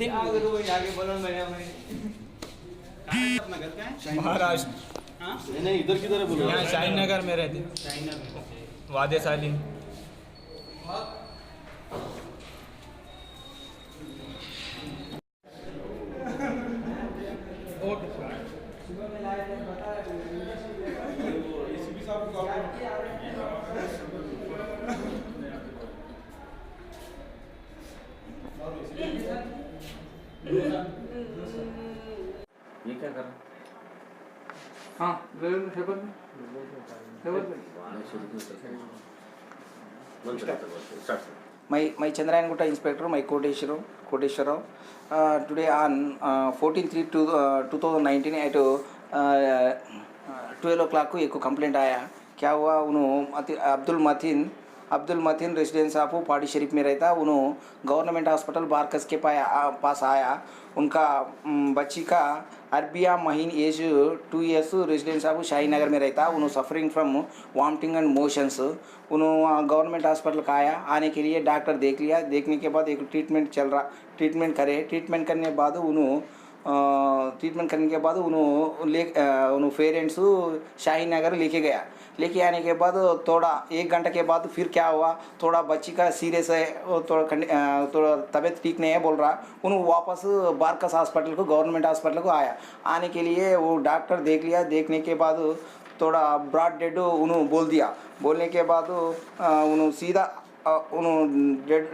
Something आगे बोलो मेरे अपना घर का है महाराष्ट्र। हाँ नहीं इधर किधर है बोलो। यहाँ शाहीन नगर में रहते, वादे साली। ये क्या कर हाँ My Chandrayangutta Inspector, my Kodeshwarao. Today on 14/3/2019 at 12 o'clock को एक कंप्लेंट आया। क्या हुआ, उन्होंने अब्दुल मतीन रेसिडेंस ऑफ पहाड़ी शरीफ में रहता। उन्होंने गवर्नमेंट हॉस्पिटल बारकस के पास आया। उनका बच्ची का Arbiya Maheen age 2 years residence of Shaheen Nagar में रहता। उन्होंने suffering from vomiting and motions. उन्होंने गवर्नमेंट हॉस्पिटल का आया। आने के लिए डॉक्टर देख लिया। देखने के बाद एक ट्रीटमेंट ट्रीटमेंट करने के बाद उन्होंने पेरेंट्स शाहीन नगर लेके आने के बाद थोड़ा 1 घंटे के बाद फिर क्या हुआ, थोड़ा बच्ची का सीरियस है, थोड़ा तबीयत ठीक नहीं है बोल रहा। उन्होंने वापस बारकस हॉस्पिटल को, गवर्नमेंट हॉस्पिटल को आया। आने के लिए वो डॉक्टर देख लिया। देखने के बाद थोड़ा ब्रॉड डेड उन्होंने बोल दिया। बोलने के बाद उन्होंने सीधा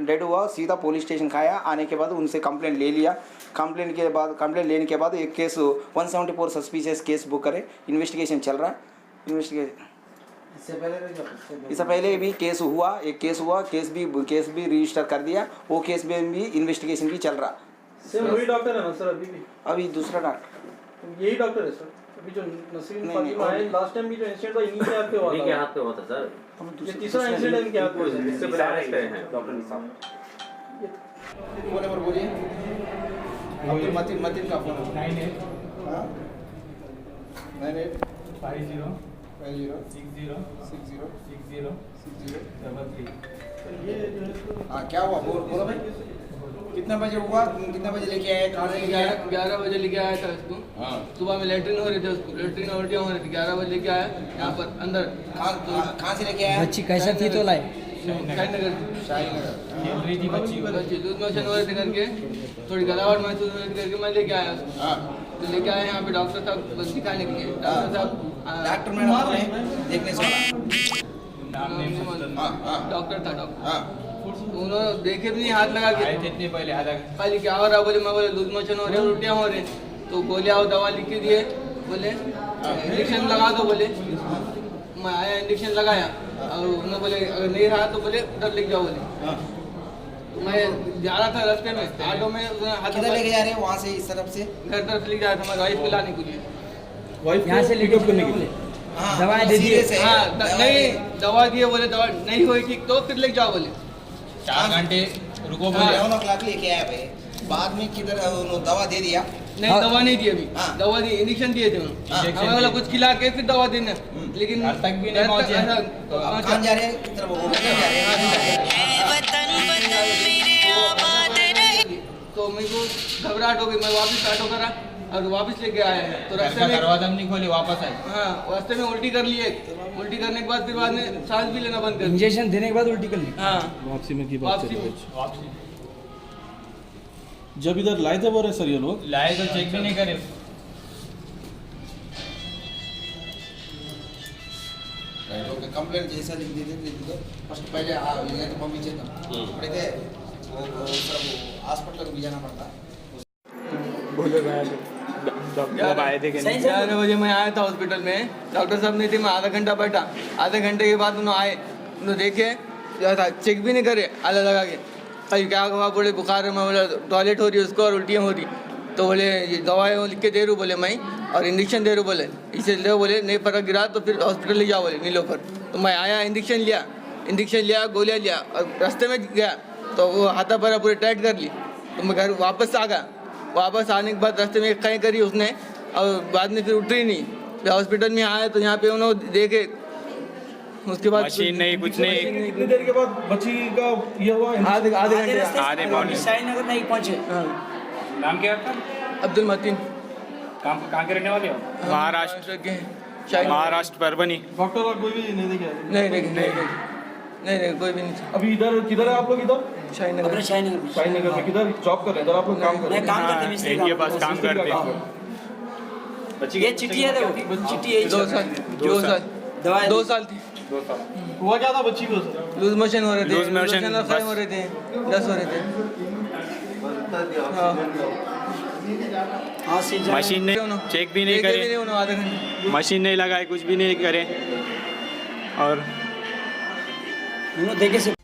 डेड हुआ, सीधा पुलिस स्टेशन खाया। आने के बाद उनसे कंप्लेंट ले लिया। कंप्लेंट लेने के बाद एक केस 174 सस्पिशियस केस बुक करे। इन्वेस्टिगेशन चल रहा है। इससे पहले भी केस हुआ, केस भी रजिस्टर कर दिया। वो केस में भी इन्वेस्टिगेशन भी चल रहा। सेम वही डॉक्टर है ना सर? अभी दूसरा डॉक्टर यही डॉक्टर है सर? अभी जो नसीम फातिमा है, लास्ट टाइम भी जो इंसिडेंट हुआ इन्हीं के हाथ पे हुआ था। इन्हीं के हाथ पे हुआ था सर। ये तीसरा इंसिडेंट इनके हाथ पे हुआ है। इससे पहले अरेस्ट हुए हैं डॉक्टर निसाम। फोन नंबर बोलिए। अब्दुल मतीन का फोन 98 हाँ 98 50 50 60 60 60 60 33। हाँ क्या हुआ, बोलो भाई। कितना बजे हुआ, कितना बजे लेके आए, कहाँ से लेके आए? 11 बजे लेके आया था उसको। हाँ सुबह में लेटरिन हो रही थी उसको, लेटरिन और उल्टियाँ हो रही थी। 11 बजे लेके आया यहाँ पर अंदर। कहाँ से लेके आया? बच्ची कैसा थी तो लाए शाहीन नगर शाहीन नगर। खेल रही थी बच्ची। दूध मोशन हो रहे थे करके, थोड़ी गलावट महसूस हो रही थी करके मैं लेके आया उसको। हाँ तो लेके आए यहाँ पे डॉक्टर साहब दिखाने के लिए। डॉक्टर साहब डॉक्टर मैडम कौन है देखने से वाला? हाँ हाँ डॉक्टर था डॉक्टर। हाँ उन्होंने देखे भी नहीं, हाथ लगा के आए थे इतने पहले आधा खाली क्या हो रहा बोले। मैं बोले लूज मोशन हो रहे, उल्टियाँ हो रहे। तो गोलियाँ और दवा लिख के दिए। बोले इंजेक्शन लगा दो बोले। मैं आया, इंजेक्शन लगाया और उन्होंने बोले अगर नहीं रहा तो बोले उधर लेके जाओ बोले। तो मैं जा रहा था रास्ते में, ऑटो में हाथ किधर लेके जा रहे हैं? वहाँ से इस तरफ से घर तरफ लेके जा रहा था मैं वाइफ पिलाने के लिए। वाइफ यहाँ से लेके करने के लिए हाँ, दवाएं दे दिए। सीरियस है। हाँ नहीं दवा दिए बोले, दवा नहीं हुई ठीक तो फिर लेके जाओ बोले। 4 घंटे रुको हाँ। बोले। 11 o'clock लेके आया भाई। बाद में किधर उन्होंने दवा दे दिया? नहीं दवा नहीं दी अभी। हाँ। दवा दी, इंजेक्शन दिए थे उन्होंने। हाँ। हमें बोला कुछ खिला के फिर दवा देना, लेकिन घर तक भी नहीं पहुंचे। तो अब कहाँ जा रहे हैं? किधर वो जा रहे हैं? तो मेरे को घबराहट हो गई। मैं वापस ऑटो करा और वापस लेके आया है। तो घर रास्ते का में दरवाजा नहीं खोले, वापस आए। हाँ रास्ते में उल्टी कर लिए। उल्टी करने के बाद फिर बाद में सांस भी लेना बंद कर दिया। इंजेक्शन देने के बाद उल्टी कर ली। हाँ वापसी में की बात वापसी चल में। रही वापसी है। जब इधर लाए थे बोल रहे सर ये लोग लाए तो चेक भी नहीं करे। कंप्लेंट जैसा लिख दो फर्स्ट पहले तो पंపించే అప్పుడైతే హాస్పిటల్కి भी जाना पड़ता। बोलो डॉक्टर आए थे कि नहीं? 11 बजे मैं आया था हॉस्पिटल में। डॉक्टर साहब नहीं थे, मैं आधा घंटा बैठा। आधे घंटे के बाद उन्होंने आए, उन्होंने देखे था, चेक भी नहीं करे आला लगा के। भाई क्या हुआ बोले बुखार है। मैं बोला टॉयलेट हो रही है उसको और उल्टियाँ हो रही। तो बोले ये दवाई लिख के दे रूँ बोले मैं, और इंजेक्शन दे रूँ बोले। इसे ले बोले नहीं फर्क गिरा तो फिर हॉस्पिटल ले जाओ बोले नीलोफर। तो मैं आया, इंजेक्शन लिया गोलियाँ लिया और रास्ते में गया तो वो हाथा पैरा पूरे टाइट कर ली। तो मैं घर वापस आ गया। वापस आने के बाद रास्ते में कहीं करी उसने और बाद में फिर उठ रही नहीं। फिर हॉस्पिटल में आए तो यहाँ पे उन्होंने देखे, उसके बाद मशीन नहीं कुछ नहीं। कितनी देर के बाद बच्ची का ये हुआ? आधे घंटे आधे पौने शाहीन नगर नहीं पहुंचे। हाँ नाम क्या है आपका? अब्दुल मतीन। कहाँ के रहने वाले हो? महाराष्ट्र के शाही महाराष्ट्र परभनी। डॉक्टर और कोई भी नहीं दिखे नहीं नहीं नहीं कोई भी नहीं था। अभी इधर किधर है आप लोग? इधर शाही नगर शाही नगर में किधर जॉब कर रहे हैं? इधर आप लोग काम कर रहे हैं? हाँ, ये बस काम करते हैं। ये चिट्ठी है देखो, चिट्ठी यही 2 साल दवाई 2 साल थी। 2 साल। हुआ क्या था बच्ची को सर? लूज मोशन हो रहे थे, Loose motion, और बस। हो रहे थे, 10 हो रहे थे। हाँ। हाँ से मशीन ने चेक भी नहीं करे, आधे घंटे मशीन नहीं लगाए, कुछ भी नहीं करे। और देखे से